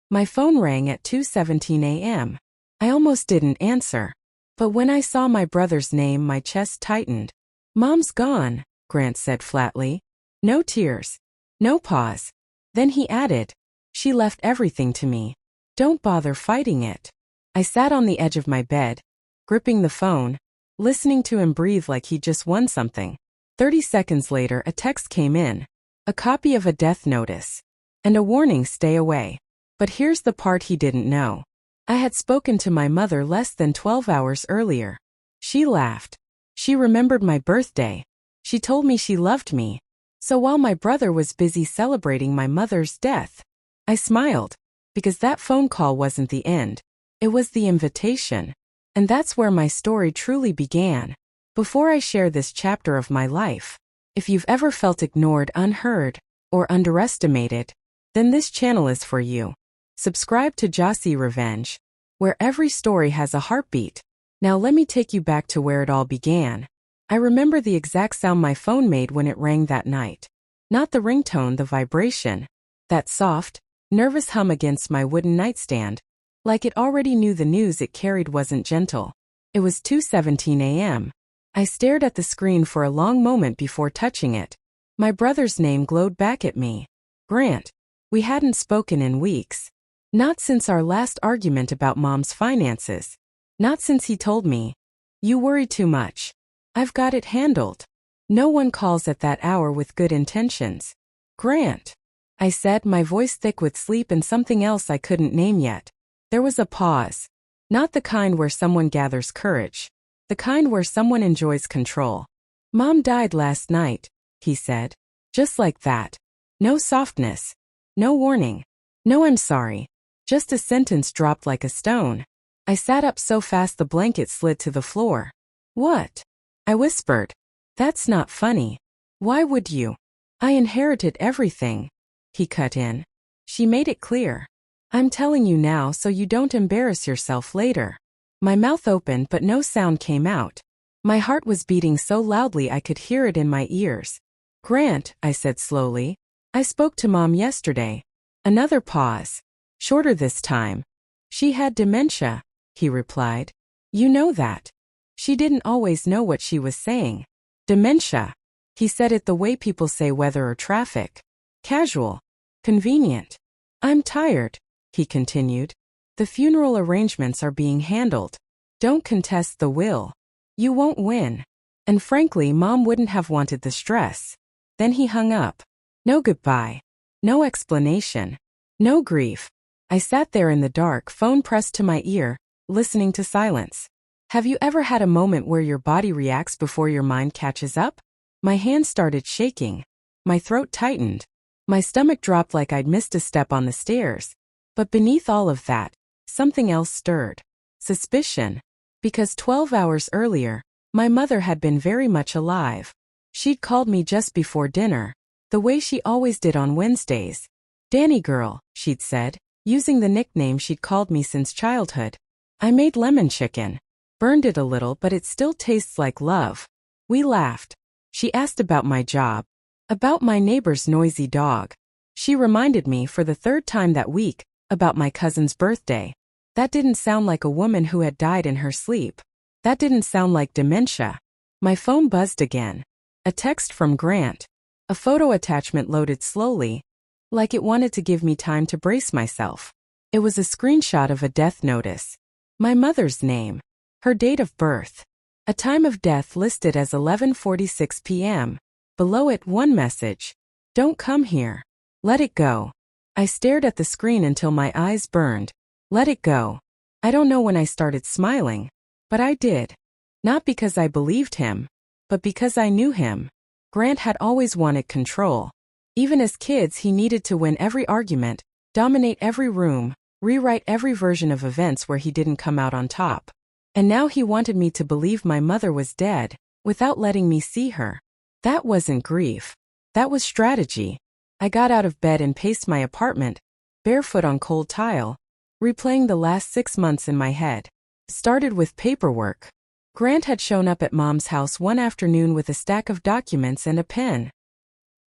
My phone rang at 2:17 a.m. I almost didn't answer. But when I saw my brother's name, my chest tightened. "Mom's gone," Grant said flatly. No tears. No pause. Then he added, "She left everything to me. Don't bother fighting it." I sat on the edge of my bed, gripping the phone, listening to him breathe like he just won something. 30 seconds later, a text came in. A copy of a death notice. And a warning: stay away. But here's the part he didn't know. I had spoken to my mother less than 12 hours earlier. She laughed. She remembered my birthday. She told me she loved me. So while my brother was busy celebrating my mother's death, I smiled, because that phone call wasn't the end. It was the invitation. And that's where my story truly began. Before I share this chapter of my life, if you've ever felt ignored, unheard, or underestimated, then this channel is for you. Subscribe to Jossy Revenge, where every story has a heartbeat. Now let me take you back to where it all began. I remember the exact sound my phone made when it rang that night. Not the ringtone, the vibration. That soft, nervous hum against my wooden nightstand. Like it already knew the news it carried wasn't gentle. It was 2:17 a.m. I stared at the screen for a long moment before touching it. My brother's name glowed back at me. Grant. We hadn't spoken in weeks. Not since our last argument about Mom's finances. Not since he told me, "You worry too much. I've got it handled." No one calls at that hour with good intentions. "Grant," I said, my voice thick with sleep and something else I couldn't name yet. There was a pause. Not the kind where someone gathers courage. The kind where someone enjoys control. "Mom died last night," he said. Just like that. No softness. No warning. No "I'm sorry." Just a sentence dropped like a stone. I sat up so fast the blanket slid to the floor. "What?" I whispered. "That's not funny. Why would you?" "I inherited everything," he cut in. "She made it clear. I'm telling you now so you don't embarrass yourself later." My mouth opened but no sound came out. My heart was beating so loudly I could hear it in my ears. "Grant," I said slowly, "I spoke to Mom yesterday." Another pause. Shorter this time. "She had dementia," he replied. "You know that." She didn't always know what she was saying. Dementia. He said it the way people say weather or traffic. Casual. Convenient. "I'm tired," he continued. "The funeral arrangements are being handled. Don't contest the will. You won't win. And frankly, Mom wouldn't have wanted the stress." Then he hung up. No goodbye. No explanation. No grief. I sat there in the dark, phone pressed to my ear, listening to silence. Have you ever had a moment where your body reacts before your mind catches up? My hands started shaking. My throat tightened. My stomach dropped like I'd missed a step on the stairs. But beneath all of that, something else stirred. Suspicion. Because 12 hours earlier, my mother had been very much alive. She'd called me just before dinner, the way she always did on Wednesdays. "Danny girl," she'd said, using the nickname she'd called me since childhood. "I made lemon chicken. Burned it a little, but it still tastes like love." We laughed. She asked about my job. About my neighbor's noisy dog. She reminded me for the third time that week about my cousin's birthday. That didn't sound like a woman who had died in her sleep. That didn't sound like dementia. My phone buzzed again. A text from Grant. A photo attachment loaded slowly, like it wanted to give me time to brace myself. It was a screenshot of a death notice. My mother's name. Her date of birth. A time of death listed as 11:46 p.m. Below it, one message. "Don't come here. Let it go." I stared at the screen until my eyes burned. Let it go. I don't know when I started smiling, but I did. Not because I believed him, but because I knew him. Grant had always wanted control. Even as kids, he needed to win every argument, dominate every room, rewrite every version of events where he didn't come out on top. And now he wanted me to believe my mother was dead, without letting me see her. That wasn't grief. That was strategy. I got out of bed and paced my apartment, barefoot on cold tile, replaying the last 6 months in my head. Started with paperwork. Grant had shown up at Mom's house one afternoon with a stack of documents and a pen.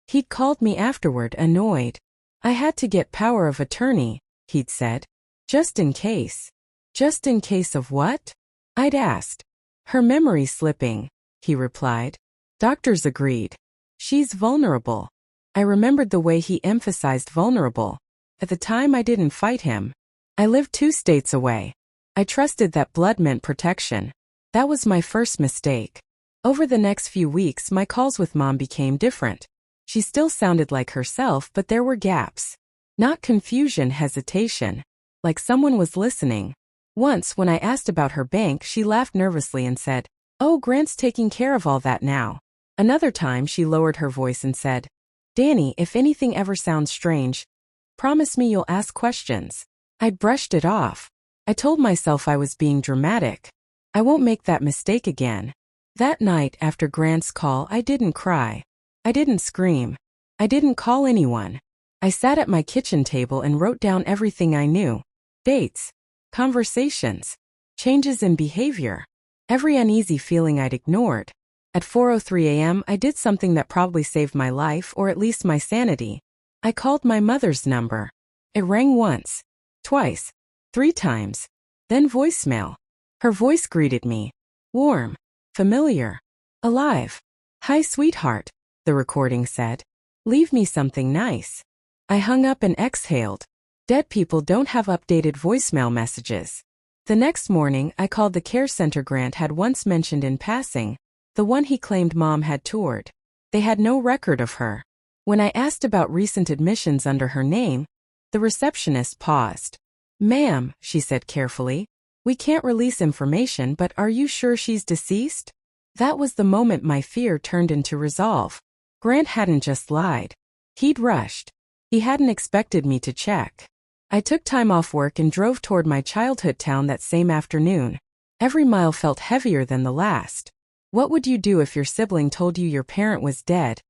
He'd called me afterward, annoyed. I had to get power of attorney, he'd said. Just in case. Just in case of what? I'd asked. Her memory slipping, he replied. Doctors agreed. She's vulnerable. I remembered the way he emphasized vulnerable. At the time I didn't fight him. I lived 2 states away. I trusted that blood meant protection. That was my first mistake. Over the next few weeks my calls with Mom became different. She still sounded like herself, but there were gaps. Not confusion, hesitation. Like someone was listening. Once, when I asked about her bank, she laughed nervously and said, "Oh, Grant's taking care of all that now." Another time she lowered her voice and said, "Danny, if anything ever sounds strange, promise me you'll ask questions." I'd brushed it off. I told myself I was being dramatic. I won't make that mistake again. That night after Grant's call, I didn't cry. I didn't scream. I didn't call anyone. I sat at my kitchen table and wrote down everything I knew. Dates. Conversations. Changes in behavior. Every uneasy feeling I'd ignored. At 4:03 a.m. I did something that probably saved my life, or at least my sanity. I called my mother's number. It rang once. Twice. 3 times. Then voicemail. Her voice greeted me. Warm. Familiar. Alive. "Hi, sweetheart," the recording said. "Leave me something nice." I hung up and exhaled. Dead people don't have updated voicemail messages. The next morning, I called the care center Grant had once mentioned in passing, the one he claimed Mom had toured. They had no record of her. When I asked about recent admissions under her name, the receptionist paused. "Ma'am," she said carefully, "we can't release information, but are you sure she's deceased?" That was the moment my fear turned into resolve. Grant hadn't just lied. He'd rushed. He hadn't expected me to check. I took time off work and drove toward my childhood town that same afternoon. Every mile felt heavier than the last. What would you do if your sibling told you your parent was dead,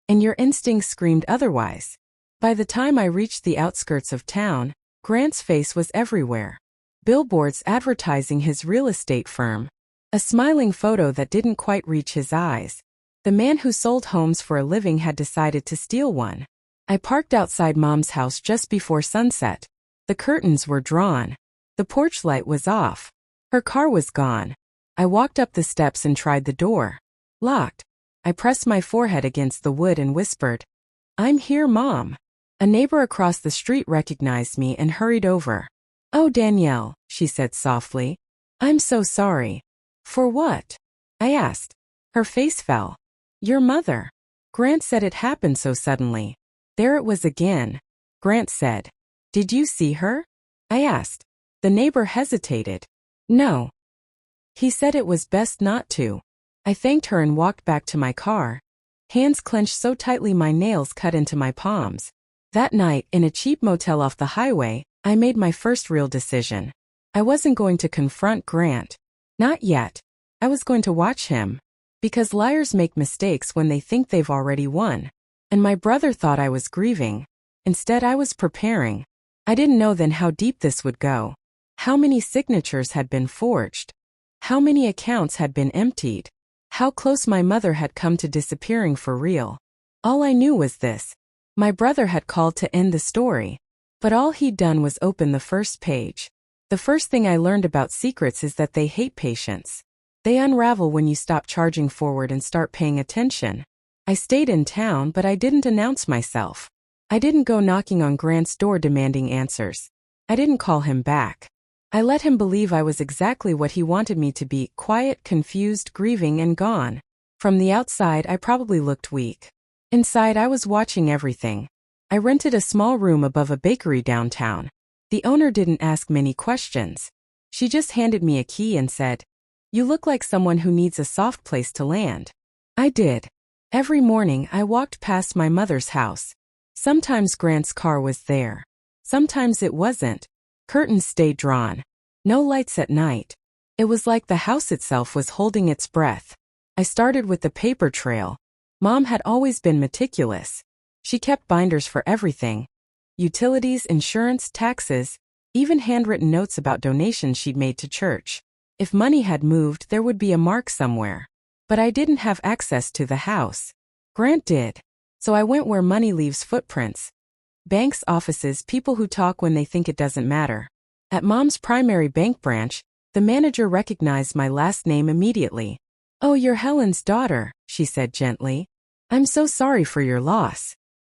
and your instincts screamed otherwise? By the time I reached the outskirts of town, Grant's face was everywhere. Billboards advertising his real estate firm. A smiling photo that didn't quite reach his eyes. The man who sold homes for a living had decided to steal one. I parked outside Mom's house just before sunset. The curtains were drawn. The porch light was off. Her car was gone. I walked up the steps and tried the door. Locked. I pressed my forehead against the wood and whispered, "I'm here, Mom." A neighbor across the street recognized me and hurried over. "Oh, Danielle," she said softly. "I'm so sorry." "For what?" I asked. Her face fell. "Your mother." Grant said it happened so suddenly. There it was again. Grant said, "Did you see her?" I asked. The neighbor hesitated. "No." He said it was best not to. I thanked her and walked back to my car. Hands clenched so tightly my nails cut into my palms. That night, in a cheap motel off the highway, I made my first real decision. I wasn't going to confront Grant. Not yet. I was going to watch him. Because liars make mistakes when they think they've already won. And my brother thought I was grieving. Instead, I was preparing. I didn't know then how deep this would go. How many signatures had been forged. How many accounts had been emptied. How close my mother had come to disappearing for real. All I knew was this. My brother had called to end the story. But all he'd done was open the first page. The first thing I learned about secrets is that they hate patience. They unravel when you stop charging forward and start paying attention. I stayed in town, but I didn't announce myself. I didn't go knocking on Grant's door demanding answers. I didn't call him back. I let him believe I was exactly what he wanted me to be, quiet, confused, grieving, and gone. From the outside, I probably looked weak. Inside, I was watching everything. I rented a small room above a bakery downtown. The owner didn't ask many questions. She just handed me a key and said, "You look like someone who needs a soft place to land." I did. Every morning, I walked past my mother's house. Sometimes Grant's car was there. Sometimes it wasn't. Curtains stayed drawn. No lights at night. It was like the house itself was holding its breath. I started with the paper trail. Mom had always been meticulous. She kept binders for everything. Utilities, insurance, taxes, even handwritten notes about donations she'd made to church. If money had moved, there would be a mark somewhere. But I didn't have access to the house. Grant did. So I went where money leaves footprints. Banks, offices, people who talk when they think it doesn't matter. At Mom's primary bank branch, the manager recognized my last name immediately. "Oh, you're Helen's daughter," she said gently. "I'm so sorry for your loss."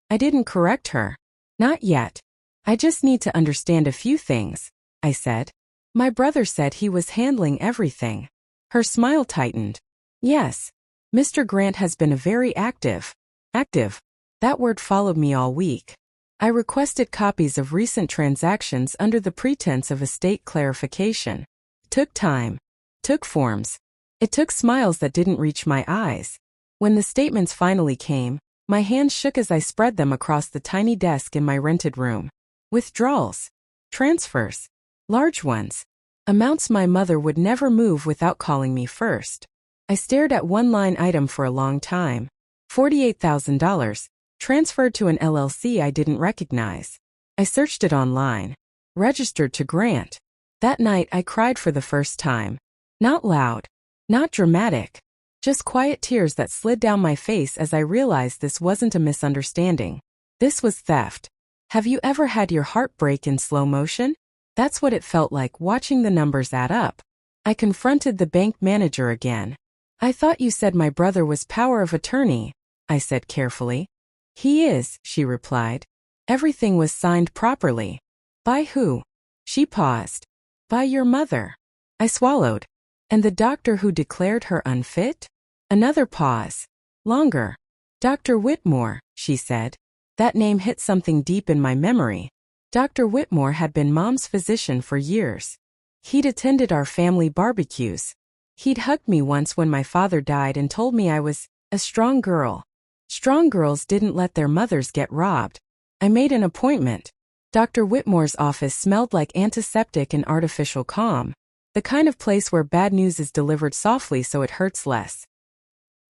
I didn't correct her. "Not yet. I just need to understand a few things," I said. "My brother said he was handling everything." Her smile tightened. "Yes. Mr. Grant has been a very active. That word followed me all week. I requested copies of recent transactions under the pretense of estate clarification. Took time. Took forms. It took smiles that didn't reach my eyes. When the statements finally came, my hands shook as I spread them across the tiny desk in my rented room. Withdrawals. Transfers. Large ones. Amounts my mother would never move without calling me first. I stared at one line item for a long time. $48,000. Transferred to an LLC I didn't recognize. I searched it online. Registered to Grant. That night I cried for the first time. Not loud. Not dramatic. Just quiet tears that slid down my face as I realized this wasn't a misunderstanding. This was theft. Have you ever had your heart break in slow motion? That's what it felt like watching the numbers add up. I confronted the bank manager again. "I thought you said my brother was power of attorney," I said carefully. "He is," she replied. "Everything was signed properly." "By who?" She paused. "By your mother." I swallowed. "And the doctor who declared her unfit?" Another pause. Longer. "Dr. Whitmore," she said. That name hit something deep in my memory. Dr. Whitmore had been Mom's physician for years. He'd attended our family barbecues. He'd hugged me once when my father died and told me I was a strong girl. Strong girls didn't let their mothers get robbed. I made an appointment. Dr. Whitmore's office smelled like antiseptic and artificial calm. The kind of place where bad news is delivered softly so it hurts less.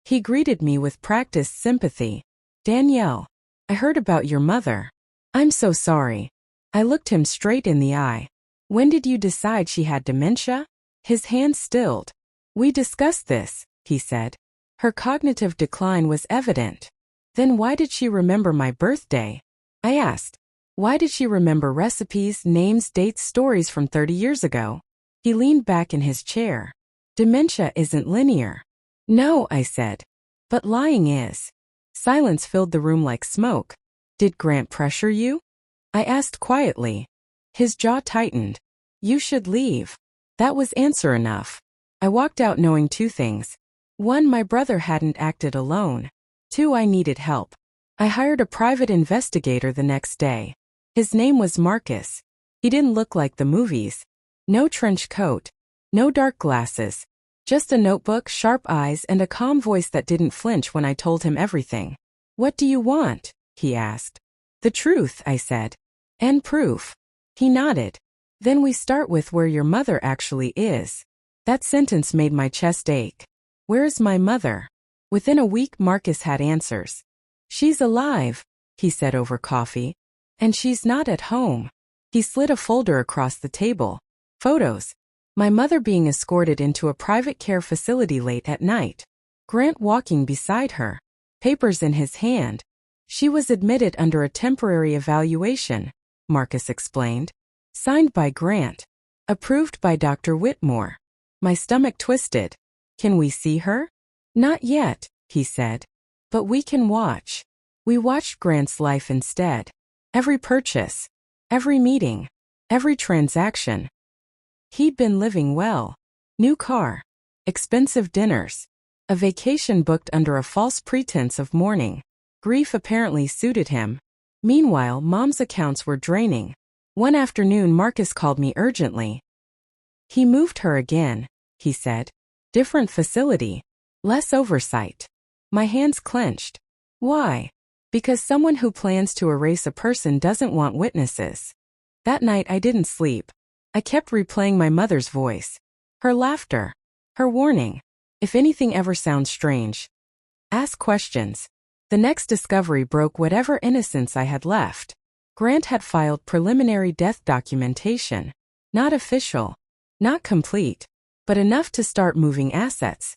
He greeted me with practiced sympathy. "Danielle, I heard about your mother." "I'm so sorry." I looked him straight in the eye. "When did you decide she had dementia?" His hand stilled. "We discussed this," he said. "Her cognitive decline was evident." "Then why did she remember my birthday?" I asked. "Why did she remember recipes, names, dates, stories from 30 years ago?" He leaned back in his chair. "Dementia isn't linear." "No," I said. "But lying is." Silence filled the room like smoke. "Did Grant pressure you?" I asked quietly. His jaw tightened. "You should leave." That was answer enough. I walked out knowing two things. One, my brother hadn't acted alone. Two, I needed help. I hired a private investigator the next day. His name was Marcus. He didn't look like the movies. No trench coat. No dark glasses. Just a notebook, sharp eyes, and a calm voice that didn't flinch when I told him everything. "What do you want?" he asked. "The truth," I said. "And proof." He nodded. "Then we start with where your mother actually is." That sentence made my chest ache. "Where's my mother?" Within a week, Marcus had answers. "She's alive," he said over coffee. "And she's not at home." He slid a folder across the table. Photos. My mother being escorted into a private care facility late at night. Grant walking beside her. Papers in his hand. She was admitted under a temporary evaluation, Marcus explained. Signed by Grant. Approved by Dr. Whitmore. My stomach twisted. "Can we see her?" "Not yet," he said. "But we can watch." We watched Grant's life instead. Every purchase. Every meeting. Every transaction. He'd been living well. New car. Expensive dinners. A vacation booked under a false pretense of mourning. Grief apparently suited him. Meanwhile, Mom's accounts were draining. One afternoon, Marcus called me urgently. "He moved her again," he said. "Different facility. Less oversight." My hands clenched. "Why?" "Because someone who plans to erase a person doesn't want witnesses." That night I didn't sleep. I kept replaying my mother's voice. Her laughter. Her warning. If anything ever sounds strange, ask questions. The next discovery broke whatever innocence I had left. Grant had filed preliminary death documentation. Not official. Not complete. But enough to start moving assets.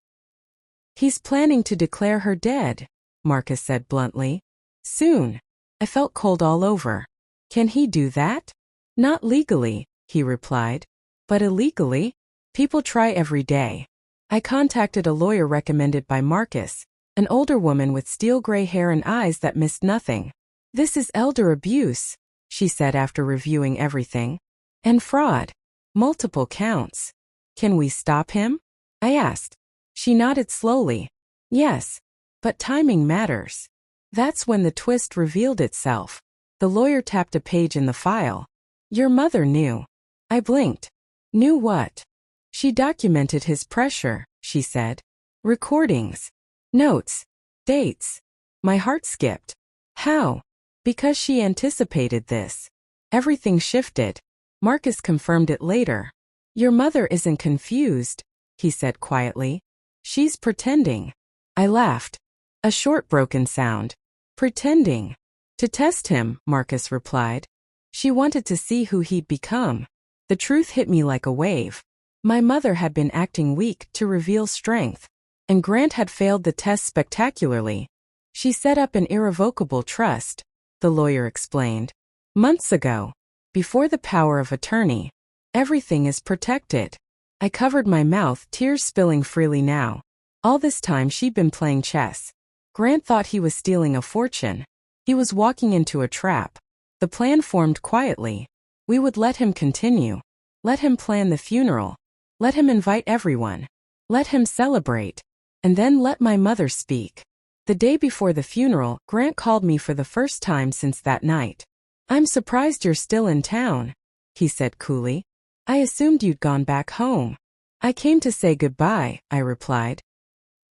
"He's planning to declare her dead," Marcus said bluntly. "Soon." I felt cold all over. Can he do that? Not legally, he replied. But illegally? People try every day. I contacted a lawyer recommended by Marcus, an older woman with steel gray hair and eyes that missed nothing. This is elder abuse, she said after reviewing everything. And fraud. Multiple counts. Can we stop him? I asked. She nodded slowly. Yes. But timing matters. That's when the twist revealed itself. The lawyer tapped a page in the file. Your mother knew. I blinked. Knew what? She documented his pressure, she said. Recordings. Notes. Dates. My heart skipped. How? Because she anticipated this. Everything shifted. Marcus confirmed it later. Your mother isn't confused, he said quietly. She's pretending. I laughed. A short broken sound. Pretending. To test him, Marcus replied. She wanted to see who he'd become. The truth hit me like a wave. My mother had been acting weak to reveal strength, and Grant had failed the test spectacularly. She set up an irrevocable trust, the lawyer explained. Months ago. Before the power of attorney. Everything is protected. I covered my mouth, tears spilling freely now. All this time she'd been playing chess. Grant thought he was stealing a fortune. He was walking into a trap. The plan formed quietly. We would let him continue. Let him plan the funeral. Let him invite everyone. Let him celebrate. And then let my mother speak. The day before the funeral, Grant called me for the first time since that night. I'm surprised you're still in town, he said coolly. I assumed you'd gone back home. I came to say goodbye, I replied.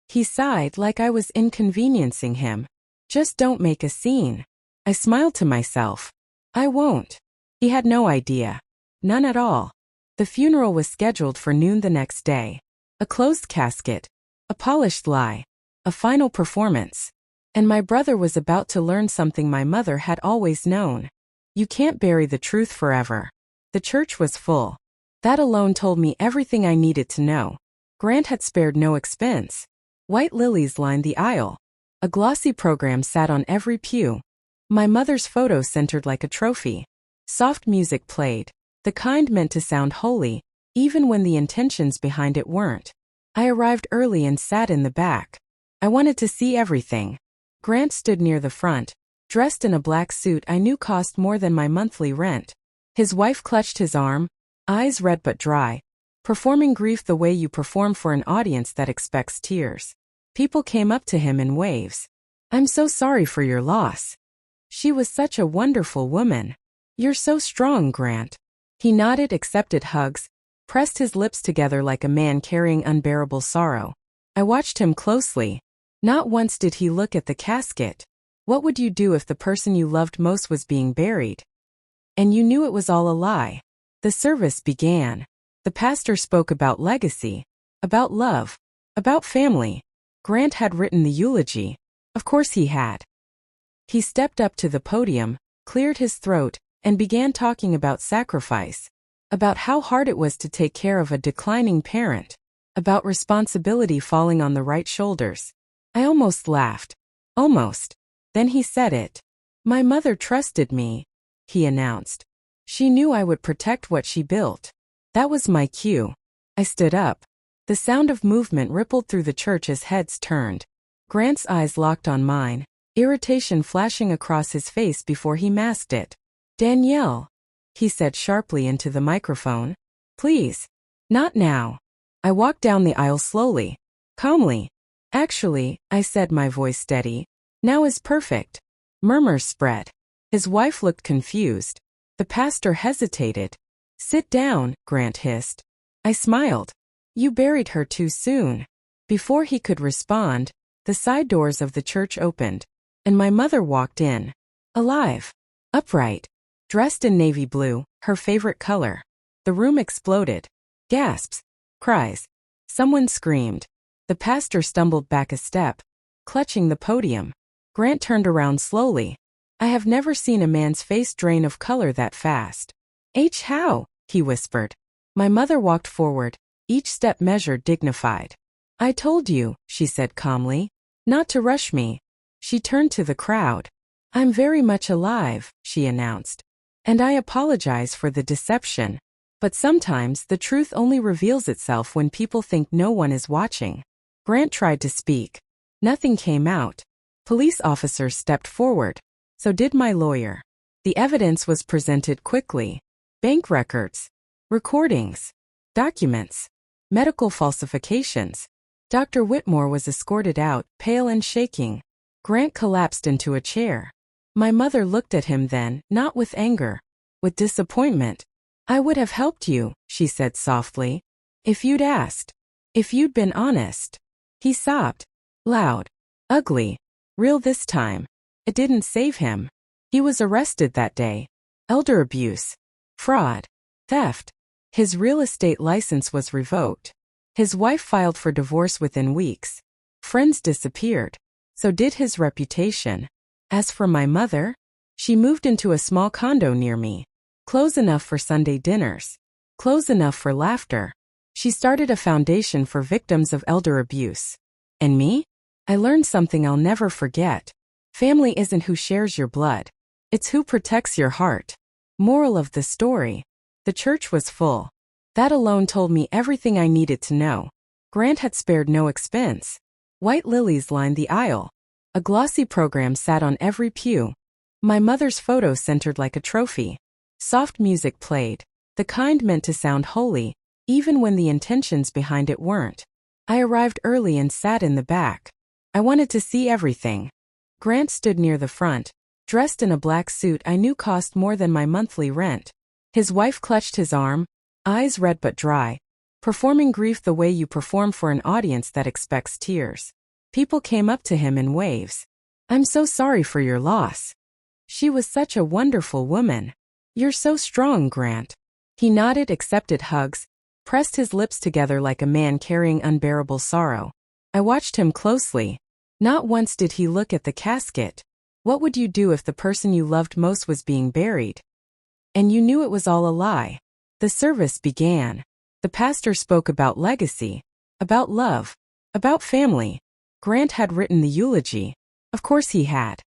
He sighed like I was inconveniencing him. Just don't make a scene. I smiled to myself. I won't. He had no idea. None at all. The funeral was scheduled for noon the next day. A closed casket. A polished lie. A final performance. And my brother was about to learn something my mother had always known. You can't bury the truth forever. The church was full. That alone told me everything I needed to know. Grant had spared no expense. White lilies lined the aisle. A glossy program sat on every pew. My mother's photo centered like a trophy. Soft music played, the kind meant to sound holy, even when the intentions behind it weren't. I arrived early and sat in the back. I wanted to see everything. Grant stood near the front, dressed in a black suit I knew cost more than my monthly rent. His wife clutched his arm, eyes red but dry, performing grief the way you perform for an audience that expects tears. People came up to him in waves. I'm so sorry for your loss. She was such a wonderful woman. You're so strong, Grant. He nodded, accepted hugs, pressed his lips together like a man carrying unbearable sorrow. I watched him closely. Not once did he look at the casket. What would you do if the person you loved most was being buried? And you knew it was all a lie. The service began. The pastor spoke about legacy, about love, about family. Grant had written the eulogy. Of course he had. He stepped up to the podium, cleared his throat, and began talking about sacrifice, about how hard it was to take care of a declining parent, about responsibility falling on the right shoulders. I almost laughed. Almost. Then he said it. My mother trusted me, he announced. She knew I would protect what she built. That was my cue. I stood up. The sound of movement rippled through the church as heads turned. Grant's eyes locked on mine, irritation flashing across his face before he masked it. Danielle, he said sharply into the microphone. Please. Not now. I walked down the aisle slowly, calmly. Actually, I said, my voice steady. Now is perfect. Murmurs spread. His wife looked confused. The pastor hesitated. Sit down, Grant hissed. I smiled. You buried her too soon. Before he could respond, the side doors of the church opened, and my mother walked in. Alive. Upright. Dressed in navy blue, her favorite color. The room exploded. Gasps. Cries. Someone screamed. The pastor stumbled back a step, clutching the podium. Grant turned around slowly. I have never seen a man's face drain of color that fast. How? He whispered. My mother walked forward, each step measured, dignified. I told you, she said calmly, not to rush me. She turned to the crowd. I'm very much alive, she announced. And I apologize for the deception. But sometimes the truth only reveals itself when people think no one is watching. Grant tried to speak. Nothing came out. Police officers stepped forward. So did my lawyer. The evidence was presented quickly. Bank records, recordings, documents, medical falsifications. Dr. Whitmore was escorted out, pale and shaking. Grant collapsed into a chair. My mother looked at him then, not with anger, with disappointment. I would have helped you, she said softly. If you'd asked. If you'd been honest. He sobbed. Loud. Ugly. Real this time. It didn't save him. He was arrested that day. Elder abuse. Fraud. Theft. His real estate license was revoked. His wife filed for divorce within weeks. Friends disappeared. So did his reputation. As for my mother, she moved into a small condo near me. Close enough for Sunday dinners. Close enough for laughter. She started a foundation for victims of elder abuse. And me? I learned something I'll never forget. Family isn't who shares your blood. It's who protects your heart. Moral of the story. The church was full. That alone told me everything I needed to know. Grant had spared no expense. White lilies lined the aisle. A glossy program sat on every pew. My mother's photo centered like a trophy. Soft music played, the kind meant to sound holy, even when the intentions behind it weren't. I arrived early and sat in the back. I wanted to see everything. Grant stood near the front, dressed in a black suit I knew cost more than my monthly rent. His wife clutched his arm, eyes red but dry, performing grief the way you perform for an audience that expects tears. People came up to him in waves. I'm so sorry for your loss. She was such a wonderful woman. You're so strong, Grant. He nodded, accepted hugs, pressed his lips together like a man carrying unbearable sorrow. I watched him closely. Not once did he look at the casket. What would you do if the person you loved most was being buried? And you knew it was all a lie. The service began. The pastor spoke about legacy, about love, about family. Grant had written the eulogy. Of course he had.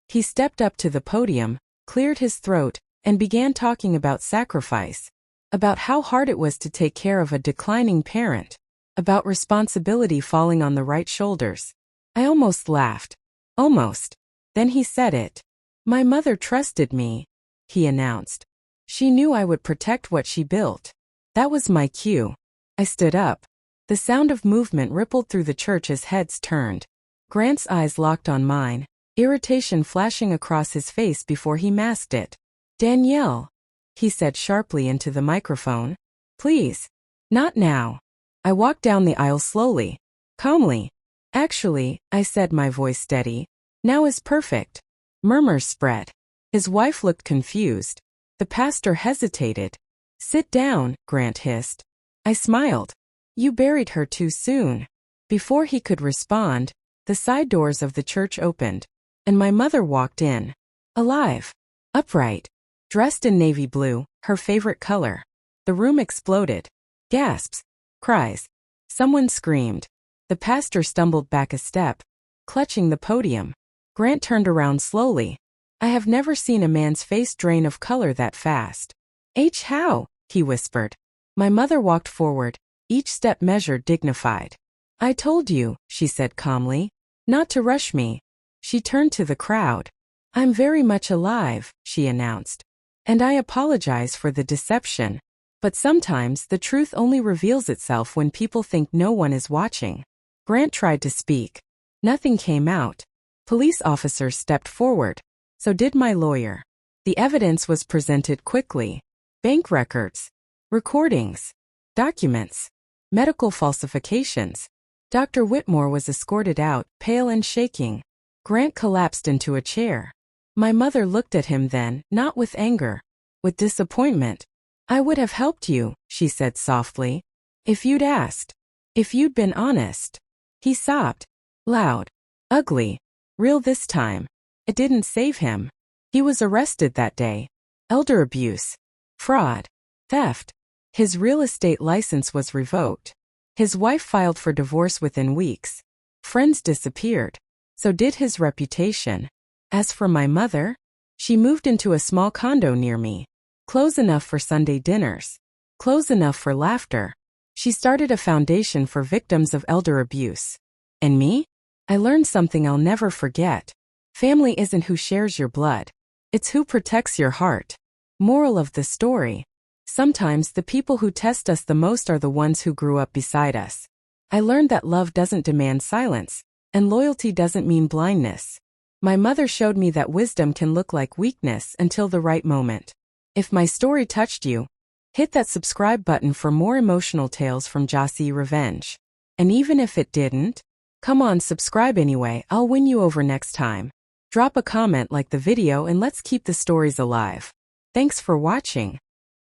He stepped up to the podium, cleared his throat, and began talking about sacrifice, about how hard it was to take care of a declining parent, about responsibility falling on the right shoulders. I almost laughed. Almost. Then he said it. My mother trusted me, he announced. She knew I would protect what she built. That was my cue. I stood up. The sound of movement rippled through the church as heads turned. Grant's eyes locked on mine, irritation flashing across his face before he masked it. Danielle, he said sharply into the microphone. Please. Not now. I walked down the aisle slowly, calmly. Actually, I said, my voice steady. Now is perfect. Murmurs spread. His wife looked confused. The pastor hesitated. Sit down, Grant hissed. I smiled. You buried her too soon. Before he could respond, the side doors of the church opened, and my mother walked in. Alive. Upright. Dressed in navy blue, her favorite color. The room exploded. Gasps. Cries. Someone screamed. The pastor stumbled back a step, clutching the podium. Grant turned around slowly. I have never seen a man's face drain of color that fast. How? He whispered. My mother walked forward, each step measured, dignified. I told you, she said calmly, not to rush me. She turned to the crowd. I'm very much alive, she announced. And I apologize for the deception. But sometimes the truth only reveals itself when people think no one is watching. Grant tried to speak. Nothing came out. Police officers stepped forward. So did my lawyer. The evidence was presented quickly. Bank records, recordings, documents, medical falsifications. Dr. Whitmore was escorted out, pale and shaking. Grant collapsed into a chair. My mother looked at him then, not with anger, with disappointment. I would have helped you, she said softly. If you'd asked. If you'd been honest. He sobbed. Loud. Ugly. Real this time. It didn't save him. He was arrested that day. Elder abuse. Fraud. Theft. His real estate license was revoked. His wife filed for divorce within weeks. Friends disappeared. So did his reputation. As for my mother, she moved into a small condo near me. Clothes enough for Sunday dinners. Clothes enough for laughter. She started a foundation for victims of elder abuse. And me? I learned something I'll never forget. Family isn't who shares your blood. It's who protects your heart. Moral of the story. Sometimes the people who test us the most are the ones who grew up beside us. I learned that love doesn't demand silence, and loyalty doesn't mean blindness. My mother showed me that wisdom can look like weakness until the right moment. If my story touched you, hit that subscribe button for more emotional tales from Jossy Revenge. And even if it didn't, come on, subscribe anyway, I'll win you over next time. Drop a comment, like the video, and let's keep the stories alive. Thanks for watching.